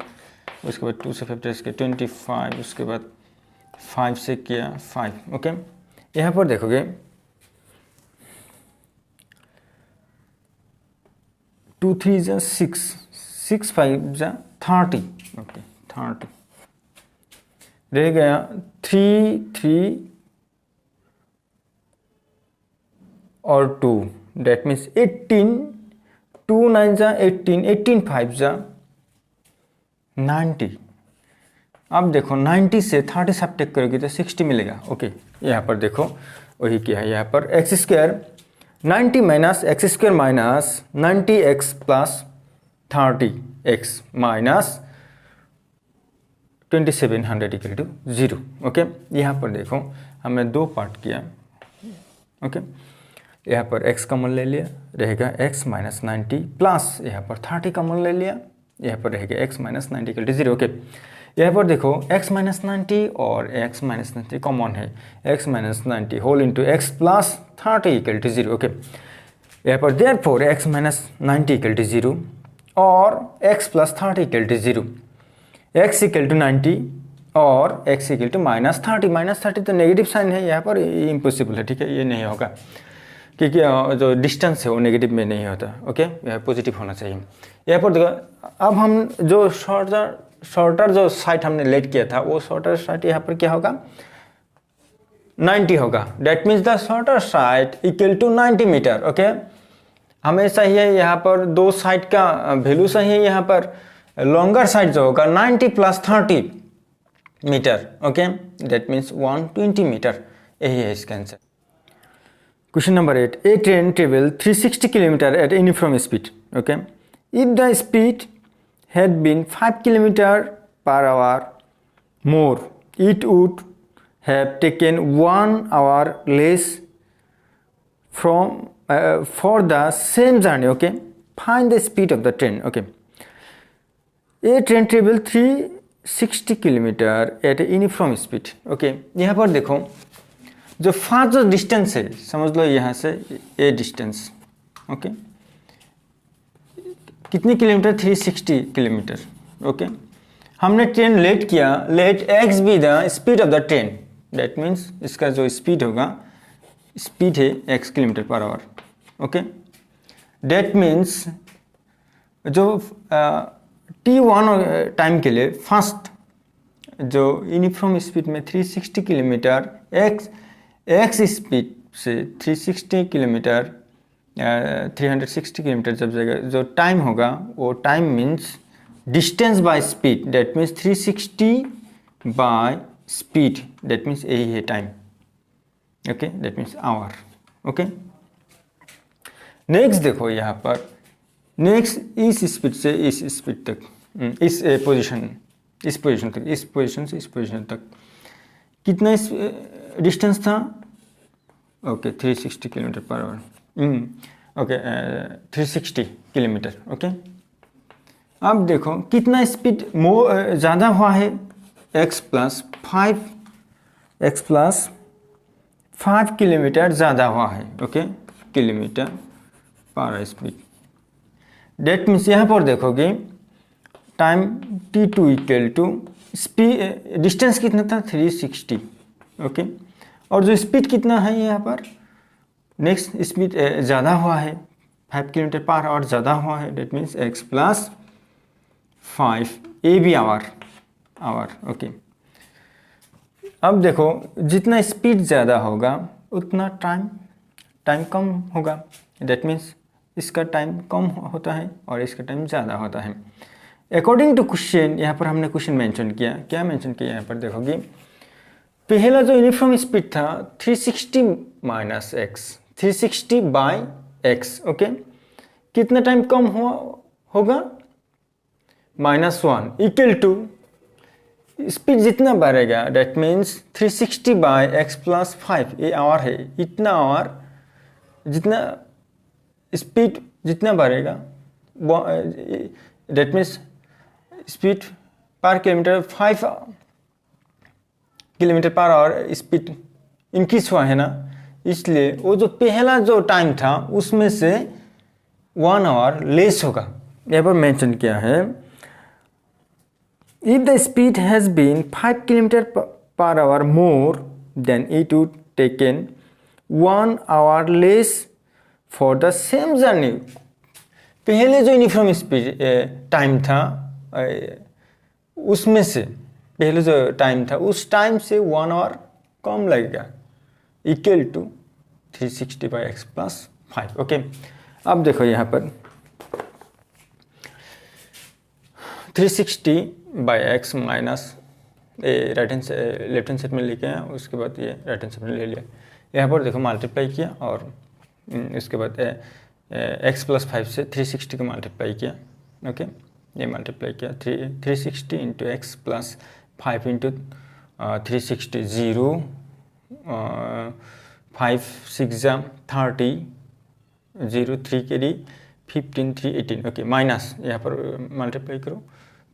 उसके बाद 2 से फैक्टराइज किया 25, उसके बाद 5 से किया 5, ओके। यहाँ पर देखोगे 2 3 जा 6, 6 5 जा 30, ओके 30 रह गया 3 3 और 2, डेट मीन्स 18, 2 9 जा 18, 18 5 जा 90। अब देखो 90 से 30 सब टेक करोगे तो 60 मिलेगा, ओके। यहाँ पर देखो वही क्या है, यहाँ पर x square 90 minus x square minus 90x plus 30x minus 2700 equal to 0, okay. यहाँ पर देखो हमने 2 पार्ट किया, ओके। यहाँ पर x कॉमन ले लिया, रहेगा x माइनस 90 प्लस यहाँ पर 30 कॉमन ले लिया, यहाँ पर रहेगा x minus 90 equal to 0, okay. यहाँ पर देखो x माइनस 90 और x माइनस 90 कॉमन है, x minus 90 whole into x plus 30 equal to 0, okay. यहाँ पर therefore x minus 90 equal to 0 और x plus 30 equal to 0, x equal to 90 और x equal to minus 30 तो नेगेटिव साइन है, यहाँ पर इम्पॉसिबल है, ठीक है, ये नहीं होगा क्योंकि जो डिस्टेंस है वो नेगेटिव में नहीं होता, ओके। यह पॉजिटिव होना चाहिए। यहाँ पर देखो अब हम जो शॉर्टर जो साइड हमने लेट किया था वो शॉर्टर साइड यहाँ पर क्या होगा 90 होगा, that means the shorter side equal to 90 metre, okay. हमेशा ही है यहाँ पर दो साइड का वैल्यू सही है, यहाँ पर लॉन्गर साइड जो होगा 90 plus 30 metre, okay, that means 120 metre, यही है इसका answer. Question number 8. A train travels 360 km at uniform speed. Okay. If the speed had been 5 km per hour more, it would have taken 1 hour less for the same journey. Okay. Find the speed of the train. Okay. A train travels 360 km at a uniform speed. Okay. यहाँ पर देखो जो fast जो distance है समझ लो यहाँ से ए डिस्टेंस, ओके, कितने किलोमीटर, 360 किलोमीटर। ओके, हमने ट्रेन लेट किया, let x be the speed of the train, that means इसका जो स्पीड होगा, स्पीड है x kilometre per hour. Okay, that means जो t1 टाइम के लिए फर्स्ट जो यूनिफॉर्म स्पीड में 360 किलोमीटर x स्पीड से 360 किलोमीटर 360 किलोमीटर जब जाएगा, जो टाइम होगा वो time means distance by speed, that means 360 by speed, that means यही है time. Okay, that means hour. Okay, next देखो यहाँ पर, नेक्स्ट इस स्पीड से इस स्पीड तक, इस पोजीशन तक, इस पोजीशन से इस पोजीशन तक कितना डिस्टेंस था? Okay, 360 kilometre per hour. Okay, 360 kilometre. Okay, अब देखो कितना स्पीड ज़्यादा हुआ है, x प्लस 5 किलोमीटर ज़्यादा हुआ है। Okay, kilometre per speed, that means यहाँ पर देखोगे time t2 equal to speed, distance कितना था 360। ओके, और जो स्पीड कितना है यहाँ पर, नेक्स्ट स्पीड ज़्यादा हुआ है, 5 किलोमीटर पर आवर ज़्यादा हुआ है, डेट मीन्स x प्लस 5, ए भी आवर। ओके, अब देखो जितना स्पीड ज़्यादा होगा उतना टाइम कम होगा, दैट मीन्स इसका टाइम कम होता है और इसका टाइम ज़्यादा होता है। अकॉर्डिंग टू क्वेश्चन, यहाँ पर हमने क्वेश्चन मेंशन किया, क्या मेंशन किया यहाँ पर देखोगे, पहला जो यूनिफॉर्म स्पीड था 360 minus x, 360 by x. Okay, कितना टाइम कम होगा, -1 इक्वल टू स्पीड जितना बढ़ेगा, that means 360 by x plus 5, ये आवर है, इतना आवर जितना स्पीड जितना बढ़ेगा, दैट मीन्स स्पीड पर kilometre 5 kilometre per our speed increase हुआ है ना, इसलिए वो जो पहला जो टाइम था उसमें से 1 आवर लेस होगा। यहाँ पर मेंशन किया है, if the speed has been 5 km per hour more, then it would taken 1 hour less for the same journey। पहले जो यूनिफॉर्म स्पीड टाइम था उसमें से, पहले जो टाइम था उस टाइम से 1 आवर कम लगेगा, equal to 360 by x plus 5। Okay, अब देखो यहाँ पर 360 by x minus right hand से लेफ्ट हैंड साइड में लेके आया, उसके बाद ये राइट हैंड साइड में ले लिया, यहाँ पर देखो मल्टीप्लाई किया और उसके बाद एक्स प्लस 5 से 360 को मल्टीप्लाई किया। ओके, ये मल्टीप्लाई किया 360 इंटू एक्स प्लस 5 इंटू 360, 0 5 6 30 0 3 के लिए 15 3 18। ओके, माइनस यहाँ पर मल्टीप्लाई करो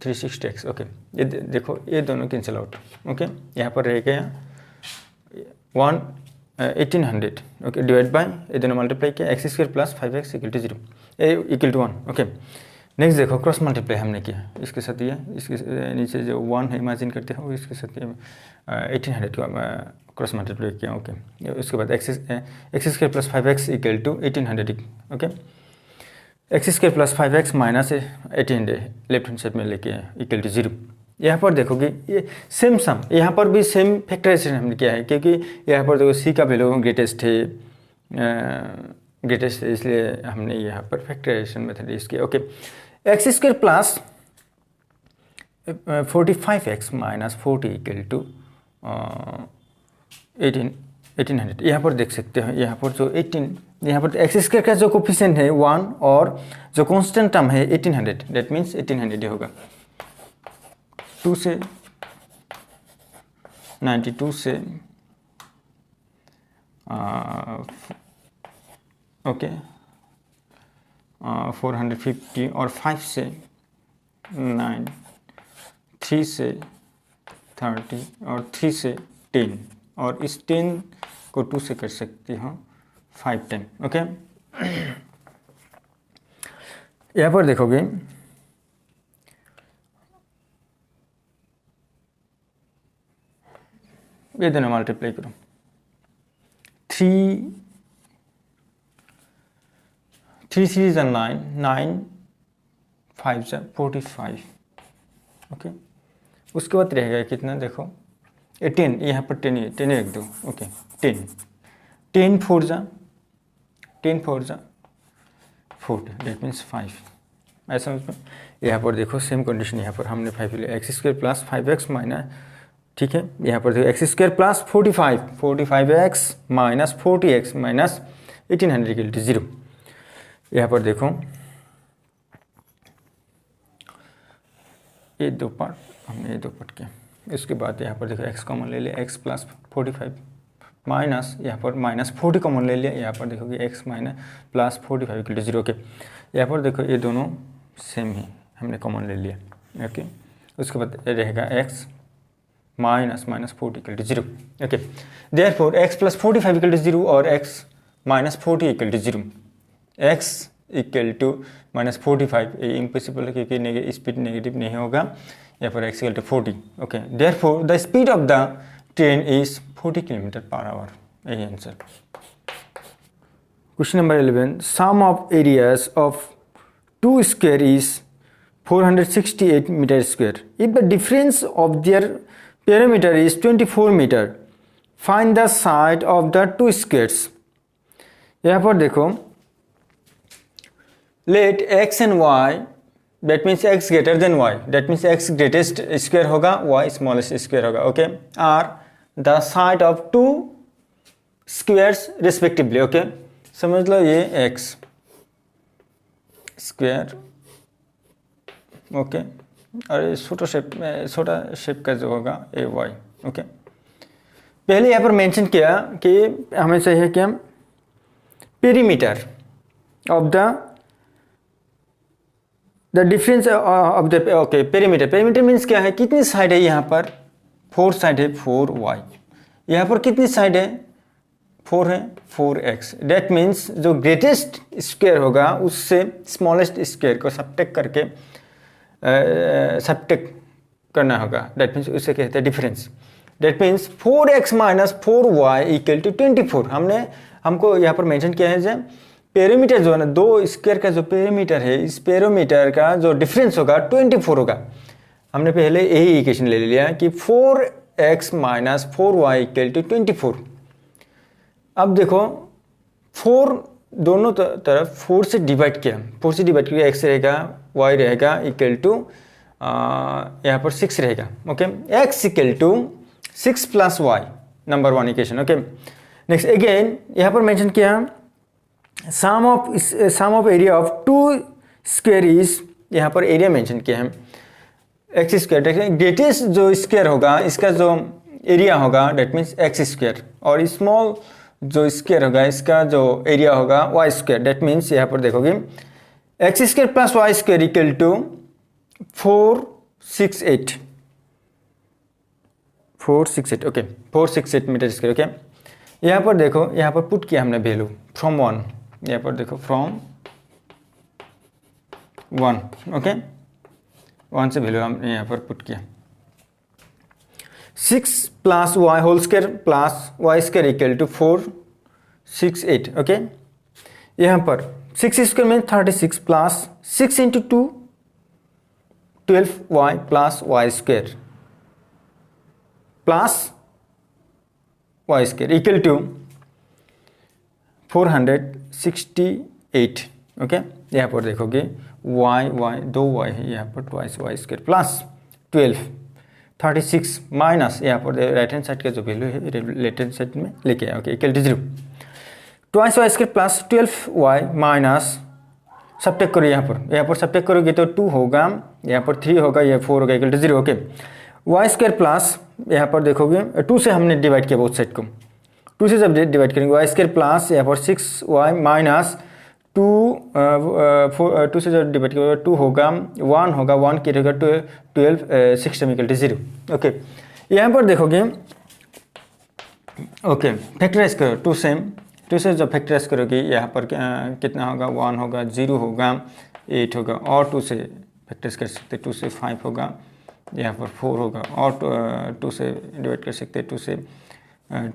360x। ओके, ये देखो ये दोनों कैंसिल आउट। ओके, यहाँ पर रह गया 1800। ओके, डिवाइड बाय ये दोनों मल्टीप्लाई किया, x square plus 5x equal to 0, a equal to 1। Okay, next देखो क्रॉस मल्टीप्लाई हमने किया, इसके साथ ये, इसके नीचे जो 1 है इमेजिन करते हो, इसके साथ 1800 का क्रॉस मल्टीप्लाई किया। ओके, उसके बाद x square plus 5x equal to 1800। Okay, x square plus 5x minus 1800 left hand side में लेके इक्वल टू 0। यहाँ पर देखोगे ये सेम सम, यहाँ पर भी सेम फैक्टराइजेशन हमने किया है, क्योंकि यहाँ पर देखो सी का वैल्यू ग्रेटेस्ट है, इसलिए हमने यहाँ पर फैक्टराइजेशन मेथड यूज किया। Okay, x square plus 45x minus 40 equal to 1800। यहाँ पर देख सकते हो, यहाँ पर जो 18, यहाँ पर एक्स स्क्वायर का जो कोफिशिएंट है 1 और जो कांस्टेंट टर्म है 1800, दैट मीन्स 1800 ही होगा। 2 से 92 से ओके 450 और 5 से 9, 3 से 30 और 3 से 10, और इस 10 को 2 से कर सकती हूँ 5 टाइम। ओके, यहाँ पर देखोगे ये दोनों मल्टीप्लाई करो, 3 3 3 9, 9 5 45, ओके। उसके बाद रहेगा कितना, देखो 10, यहाँ पर 10 रख दो, ओके। 10 4 40, डेट मीन्स 5, ऐसा उसमें। यहाँ पर देखो सेम कंडीशन, यहाँ पर हमने 5 लिया, x square plus 5x minus, ठीक है। यहाँ पर देखो x square plus 45x minus 40x minus 1800 equal to 0। यहाँ पर देखो ये दो पार्ट, हमने ये दो पार्ट किया। इसके बाद यहाँ पर देखो x कॉमन ले लिया, x प्लस 45 माइनस, यहाँ पर माइनस 40 कॉमन ले लिया, यहाँ पर देखोगे x minus plus 45 equal to 0 के। यहाँ पर देखो ये दोनों सेम ही हमने कॉमन ले लिया, ओके। उसके बाद रहेगा x minus 40 equal to 0, okay. Therefore x plus 45 equal to 0 और x minus 40 equal to 0। x equal to minus 45 ये इम्पॉसिबल है क्योंकि स्पीड नेगेटिव नहीं होगा। यहाँ पर x इक्वल टू 40, okay. Therefore the speed of the train is 40 km/h, यही answer. Question number 11, sum of areas of 2 square is 468 metre square. If the difference of their perimeter is 24 metre, find the side of the 2 squares. यहाँ पर देखो let x and y, that means x greater than y, that means x greatest square होगा, y smallest square होगा, okay, are the side of 2 squares respectively, okay। समझ लो ये x square, okay, और छोटा shape का जो होगा ए y, ओके। पहले यहाँ पर मेंशन किया कि हमें चाहिए क्या, perimeter of the difference of the, okay. Perimeter means क्या है, कितनी साइड है यहाँ पर, 4 साइड है, 4y। यहाँ पर कितनी साइड है, 4 है, 4x। डेट मीन्स जो ग्रेटेस्ट स्क्वायर होगा उससे स्मॉलेस्ट स्क्वायर को सबट्रैक्ट करके सबट्रैक्ट करना होगा, डेट मीन्स उसे कहते हैं difference. That means 4x minus 4y equal to 24। हमको यहाँ पर मेंशन किया है जो पेरीमीटर जो है ना, 2 स्क्वायर का जो पेरीमीटर है, इस पेरीमीटर का जो डिफरेंस होगा 24 होगा। हमने पहले यही इक्वेशन ले लिया कि 4x minus 4y equal to 24। अब देखो 4 दोनों तरफ 4 से डिवाइड किया, 4 से डिवाइड किया, x रहेगा, y रहेगा इक्वल टू यहाँ पर 6 रहेगा, okay. x equal to 6 plus y, number 1 equation, okay. Next again यहाँ पर मेंशन किया sum of area of 2 square is, यहाँ पर एरिया मेंशन किया है एक्स स्क्वायर। ग्रेटेस्ट जो स्क्वायर होगा इसका जो एरिया होगा डेट मीन्स एक्स स्क्वायर, और स्मॉल जो स्क्वायर होगा इसका जो एरिया होगा वाई स्क्वायर। डेट मीन्स यहाँ पर देखोगे x square plus y square equal to 468, okay, 468 metre square, okay. यहाँ पर देखो, यहाँ पर पुट किया हमने वैल्यू फ्रॉम 1, यहाँ पर देखो फ्रॉम 1, ओके, 1 से वैल्यू हमने यहाँ पर पुट किया। 6 plus y whole square plus y square equal to 468, okay. यहाँ पर 6 स्क्वायर में 36 plus 6 into 2 12y plus y square plus y square equal to 468, okay. यहाँ पर देखोगे y 2 y है, यहाँ पर twice y square plus 12 36 minus यहाँ पर राइट हैंड साइड का जो वैल्यू है लेफ्ट हैंड साइड में लेके आए, okay, equal to 0 twice y square plus 12y minus subtract करो, यहाँ पर सब्ट्रैक्ट करोगे तो 2 होगा, यहाँ पर 3 होगा, यह 4 होगा, equal to 0, okay. Y square plus यहाँ पर देखोगे 2 से हमने डिवाइड किया बोथ साइड को, 2 से जब डिवाइड करेंगे वाई स्क्वायर प्लस यहाँ पर 6y माइनस 2 से जब डिवाइड करेंगे 2 होगा, 1 होगा, 1 की रहेगा 12 6 इक्वल टू 0, ओके। यहाँ पर देखोगे, ओके, फैक्टराइज करो 2 से जब फैक्टराइज करोगे यहाँ पर कितना होगा, 1 होगा, 0 होगा, 8 होगा, और 2 से फैक्टर्स कर सकते हैं, 2 से 5 होगा, यहाँ पर 4 होगा, और 2 से डिवाइड कर सकते हैं, 2 से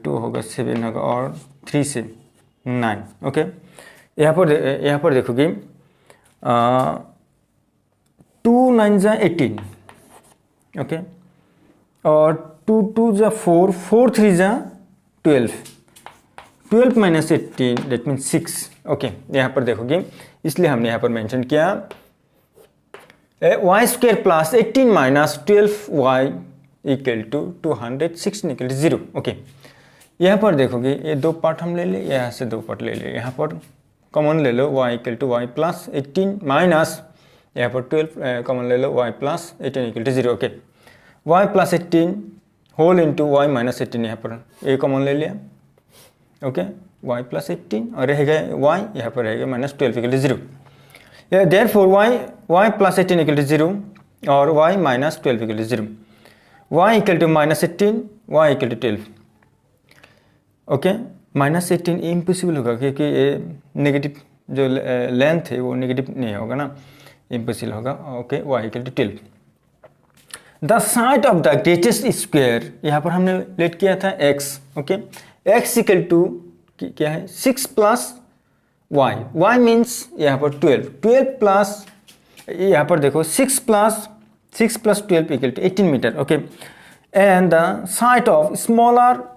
2 होगा, 7 होगा, और 3 से 9। ओके, यहाँ पर देखोगे 2 9 जा 18, ओके, और 2 2 जा 4, 4 3 जा 12, 12 माइनस 18 दैट मीन 6। ओके, यहाँ पर देखोगे, इसलिए हमने यहाँ पर मेंशन किया y square plus 18 minus 12y equal to 206 निकल 0। ओके, यहाँ पर देखोगे ये 2 पार्ट हम ले ले, यहाँ से 2 पार्ट ले ले, यहाँ पर कॉमन ले लो y equal to y plus 18 minus यहाँ पर 12 कॉमन ले लो y plus 18 equal to 0। Okay, y plus 18 whole into y minus 18, यहाँ पर ये कॉमन ले लिया। ओके, y प्लस 18 और रहेगा y, यहाँ पर रहेगा minus 12 equal to 0। Therefore y plus 18 equal to 0 और y minus 12 equal to 0, y equal to minus 18, y equal to 12। Okay, minus 18 impossible होगा क्योंकि ये नेगेटिव जो लेंथ है वो नेगेटिव नहीं होगा ना, इम्पॉसिबल होगा। Okay, y equal to 12। The side of the greatest square, यहाँ पर हमने लेट किया था x। Okay, x equal to क्या है 6 प्लस y, y मीन्स यहाँ पर 12 प्लस, यहाँ पर देखो 6 plus 12 equal to 18 metre. Okay, and the side of smaller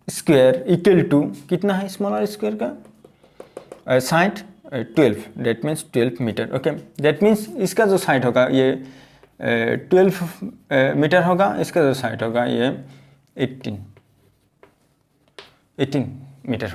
square equal to कितना है स्मॉलर स्क्वायर का side 12, that means 12 metre. Okay, that means इसका जो साइड होगा ये 12 मीटर होगा, इसका जो साइड होगा ये 18 मीटर होगा।